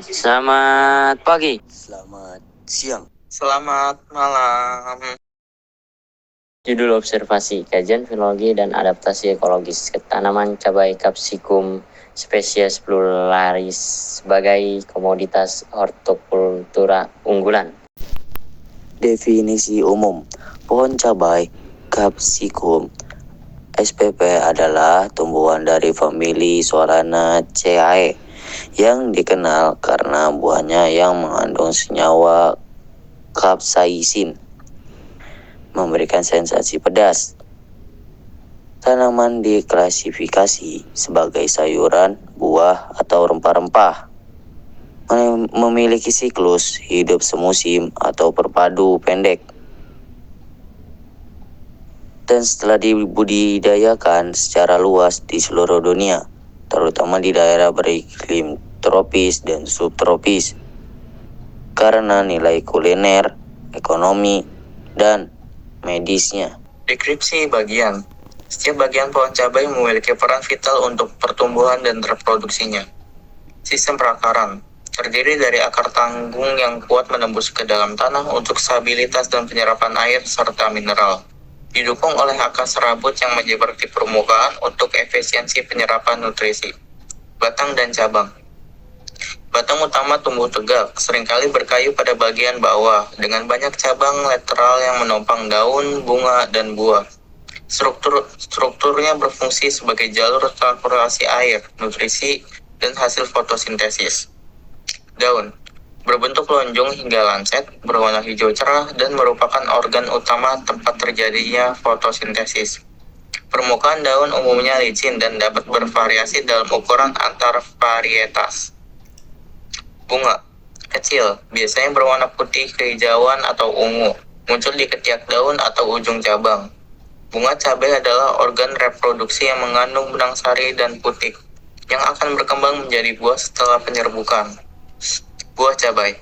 Selamat pagi. Selamat siang. Selamat malam. Judul observasi, kajian fenologi dan adaptasi ekologis tanaman cabai capsicum spesies pluralis sebagai komoditas hortikultura unggulan. Definisi umum. Pohon cabai capsicum spp adalah tumbuhan dari famili Solanaceae yang dikenal karena buahnya yang mengandung senyawa capsaicin memberikan sensasi pedas. Tanaman diklasifikasi sebagai sayuran, buah, atau rempah-rempah. Memiliki siklus hidup semusim atau berpadu pendek. Dan setelah dibudidayakan secara luas di seluruh dunia, terutama di daerah beriklim tropis dan subtropis, karena nilai kuliner, ekonomi, dan medisnya. Deskripsi bagian. Setiap bagian pohon cabai memiliki peran vital untuk pertumbuhan dan reproduksinya. Sistem perakaran terdiri dari akar tanggung yang kuat menembus ke dalam tanah untuk stabilitas dan penyerapan air serta mineral. Didukung oleh akar serabut yang menyebar di permukaan untuk efisiensi penyerapan nutrisi. Batang dan cabang. Batang utama tumbuh tegak, seringkali berkayu pada bagian bawah, dengan banyak cabang lateral yang menopang daun, bunga, dan buah. Strukturnya berfungsi sebagai jalur transportasi air, nutrisi, dan hasil fotosintesis. Daun berbentuk lonjong hingga lancet, berwarna hijau cerah, dan merupakan organ utama tempat terjadinya fotosintesis. Permukaan daun umumnya licin dan dapat bervariasi dalam ukuran antar varietas. Bunga kecil, biasanya berwarna putih kehijauan atau ungu, muncul di ketiak daun atau ujung cabang. Bunga cabai adalah organ reproduksi yang mengandung benang sari dan putik, yang akan berkembang menjadi buah setelah penyerbukan. Buah cabai,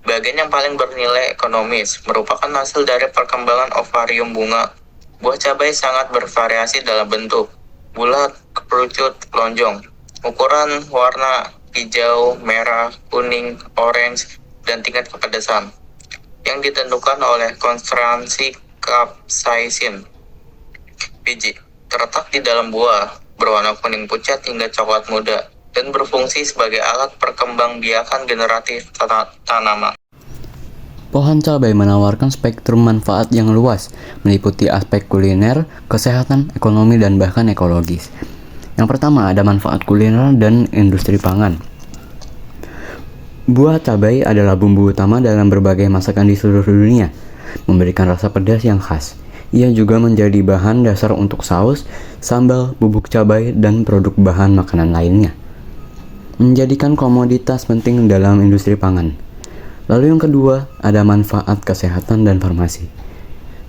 bagian yang paling bernilai ekonomis, merupakan hasil dari perkembangan ovarium bunga. Buah cabai sangat bervariasi dalam bentuk, bulat, kerucut, lonjong, ukuran, warna, hijau, merah, kuning, orange, dan tingkat kepedasan yang ditentukan oleh konsentrasi capsaicin. Biji terletak di dalam buah, berwarna kuning pucat hingga coklat muda, dan berfungsi sebagai alat perkembangbiakan generatif tanaman. Pohon cabai menawarkan spektrum manfaat yang luas, meliputi aspek kuliner, kesehatan, ekonomi, dan bahkan ekologis. Yang pertama, ada manfaat kuliner dan industri pangan. Buah cabai adalah bumbu utama dalam berbagai masakan di seluruh dunia, memberikan rasa pedas yang khas. Ia juga menjadi bahan dasar untuk saus, sambal, bubuk cabai, dan produk bahan makanan lainnya. Menjadikan komoditas penting dalam industri pangan. Lalu yang kedua, ada manfaat kesehatan dan farmasi.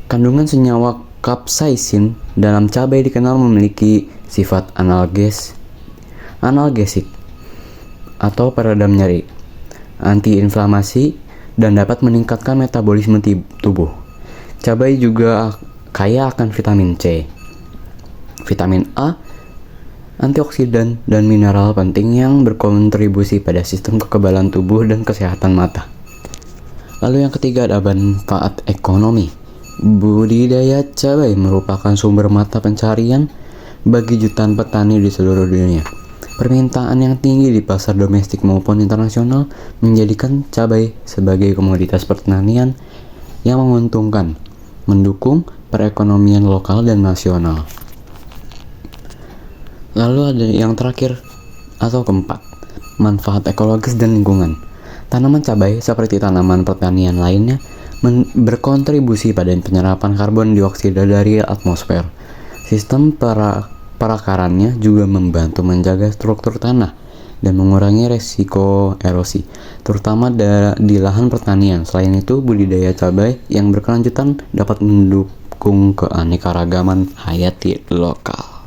Kandungan senyawa capsaicin dalam cabai dikenal memiliki sifat analgesik atau peredam nyeri, antiinflamasi, dan dapat meningkatkan metabolisme tubuh. Cabai juga kaya akan vitamin C, vitamin A, antioksidan, dan mineral penting yang berkontribusi pada sistem kekebalan tubuh dan kesehatan mata. Lalu yang ketiga, ada manfaat ekonomi. Budidaya cabai merupakan sumber mata pencarian bagi jutaan petani di seluruh dunia. Permintaan yang tinggi di pasar domestik maupun internasional menjadikan cabai sebagai komoditas pertanian yang menguntungkan, mendukung perekonomian lokal dan nasional. Lalu ada yang terakhir atau keempat, manfaat ekologis dan lingkungan. Tanaman cabai seperti tanaman pertanian lainnya berkontribusi pada penyerapan karbon dioksida dari atmosfer. Sistem perakarannya juga membantu menjaga struktur tanah dan mengurangi resiko erosi, terutama di lahan pertanian. Selain itu, budidaya cabai yang berkelanjutan dapat mendukung keanekaragaman hayati lokal.